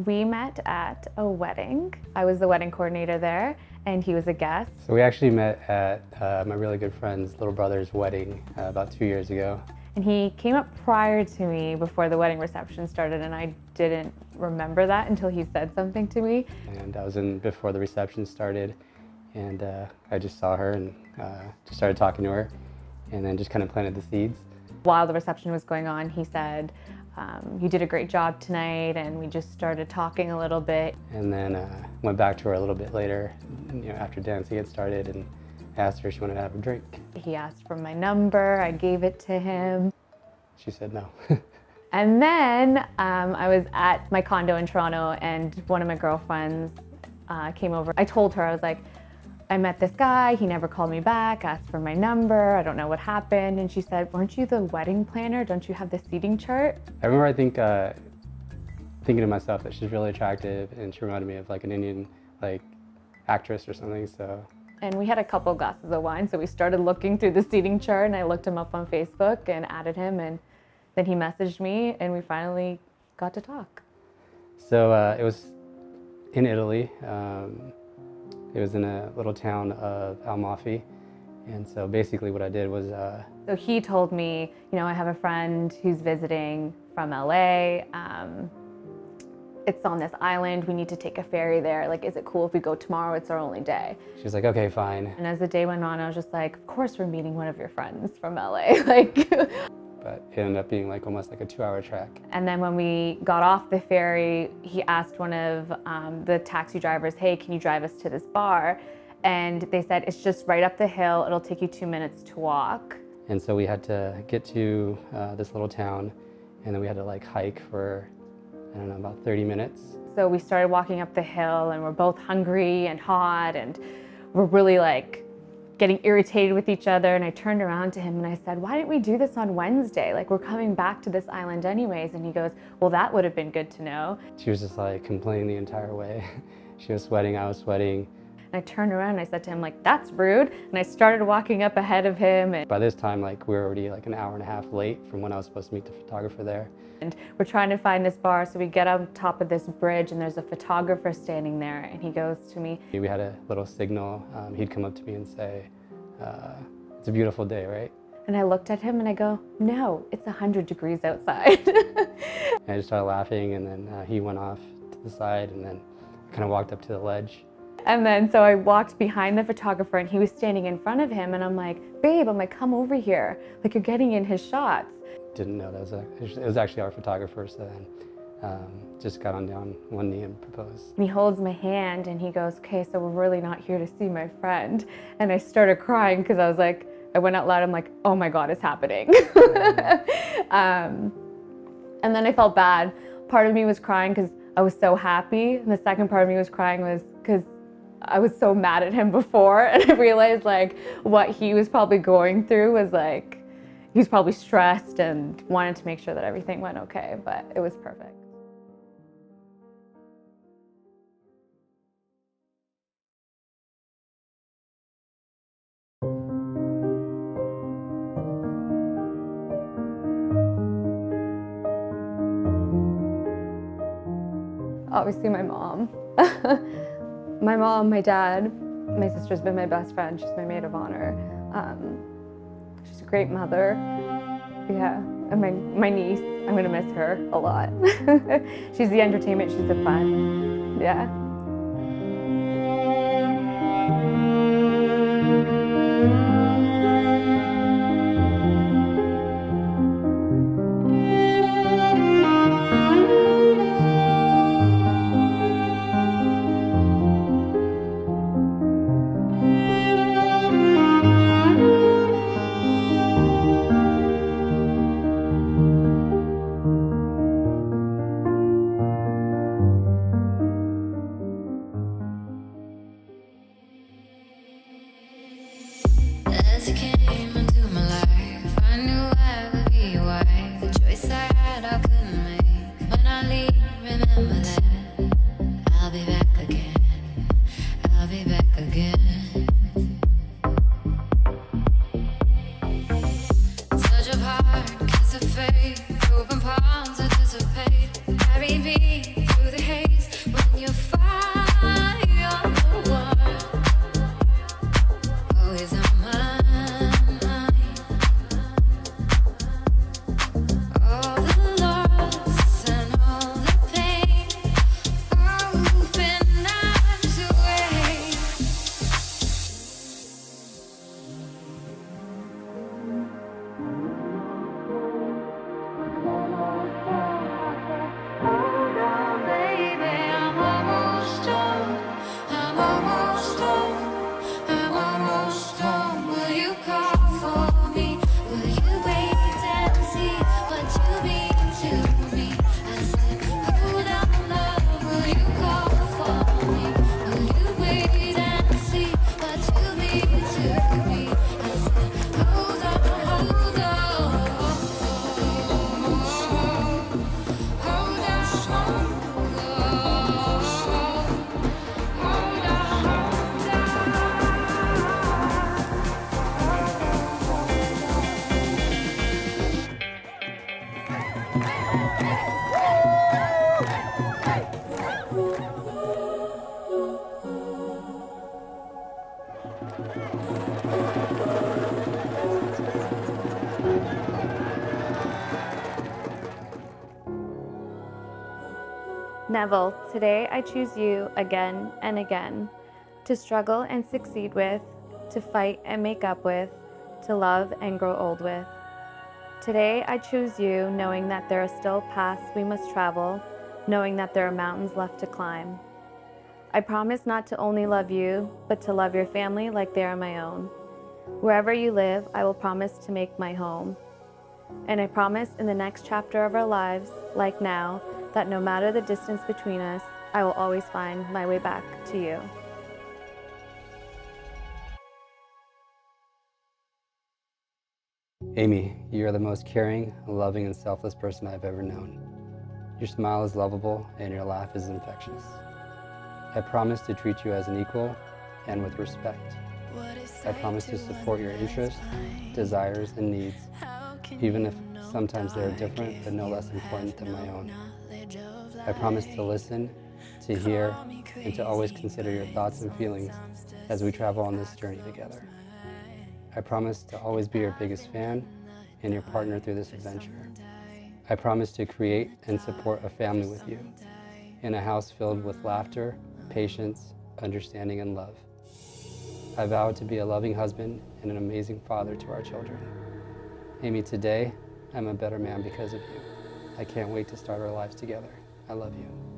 We met at a wedding. I was the wedding coordinator there, and he was a guest. So we actually met at my really good friend's little brother's wedding about 2 years ago. And he came up prior to me before the wedding reception started, and I didn't remember that until he said something to me. And I was in before the reception started, and I just saw her and just started talking to her, and then just kind of planted the seeds. While the reception was going on, he said, you did a great job tonight, and we just started talking a little bit. And then went back to her a little bit later, after dancing had started, and asked her if she wanted to have a drink. He asked for my number, I gave it to him. She said no. And then I was at my condo in Toronto, and one of my girlfriends came over. I told her, I was like, I met this guy, he never called me back, asked for my number, I don't know what happened. And she said, weren't you the wedding planner? Don't you have the seating chart? I remember, thinking to myself that she's really attractive, and she reminded me of like an Indian actress or something, so. And we had a couple glasses of wine, so we started looking through the seating chart, and I looked him up on Facebook and added him, and then he messaged me, and we finally got to talk. So it was in Italy. It was in a little town of Amalfi, and so basically what I did was... So he told me, I have a friend who's visiting from LA. It's on this island, we need to take a ferry there. Like, is it cool if we go tomorrow? It's our only day. She was like, okay, fine. And as the day went on, I was just like, of course we're meeting one of your friends from LA. But it ended up being almost like a 2-hour trek. And then when we got off the ferry, he asked one of the taxi drivers, hey, can you drive us to this bar? And they said, it's just right up the hill, it'll take you 2 minutes to walk. And so we had to get to this little town, and then we had to hike for, I don't know, about 30 minutes. So we started walking up the hill, and we're both hungry and hot, and we're really getting irritated with each other. And I turned around to him and I said, why didn't we do this on Wednesday? We're coming back to this island anyways. And he goes, well, that would have been good to know. She was just complaining the entire way. She was sweating, I was sweating. And I turned around and I said to him, that's rude. And I started walking up ahead of him. And by this time, we were already an hour and a half late from when I was supposed to meet the photographer there. And we're trying to find this bar, so we get on top of this bridge, and there's a photographer standing there, and he goes to me. We had a little signal. He'd come up to me and say, it's a beautiful day, right? And I looked at him and I go, no, it's 100 degrees outside. And I just started laughing, and then he went off to the side, and then I kind of walked up to the ledge. And then so I walked behind the photographer, and he was standing in front of him, and I'm like, babe, come over here. You're getting in his shots. Didn't know that it was actually our photographer, so then just got on down one knee and proposed. And he holds my hand and he goes, okay, so we're really not here to see my friend. And I started crying because I was like, I went out loud, I'm like, oh my God, it's happening. And then I felt bad. Part of me was crying because I was so happy, and the second part of me was crying was because I was so mad at him before, and I realized what he was probably going through was he was probably stressed and wanted to make sure that everything went okay, but it was perfect. Obviously my mom. My mom, my dad, my sister's been my best friend, she's my maid of honor. She's a great mother, yeah, and my niece, I'm gonna miss her a lot. She's the entertainment, she's the fun, yeah. As you came into my life, I knew I would be your wife. The choice I had, I couldn't make. When I leave, remember that I'll be back again. I'll be back again. Touch of heart, kiss of fate. Open palms that dissipate. Carry me through the haze. Neville, today I choose you again and again, to struggle and succeed with, to fight and make up with, to love and grow old with. Today I choose you, knowing that there are still paths we must travel, knowing that there are mountains left to climb. I promise not to only love you, but to love your family like they are my own. Wherever you live, I will promise to make my home. And I promise in the next chapter of our lives, like now, that no matter the distance between us, I will always find my way back to you. Amy, you are the most caring, loving, and selfless person I've ever known. Your smile is lovable and your laugh is infectious. I promise to treat you as an equal and with respect. I promise to support your interests, desires, and needs, even if sometimes they are different but no less important than my own. I promise to listen, to hear, and to always consider your thoughts and feelings as we travel on this journey together. I promise to always be your biggest fan and your partner through this adventure. I promise to create and support a family with you, in a house filled with laughter, patience, understanding, and love. I vow to be a loving husband and an amazing father to our children. Amy, today, I'm a better man because of you. I can't wait to start our lives together. I love you.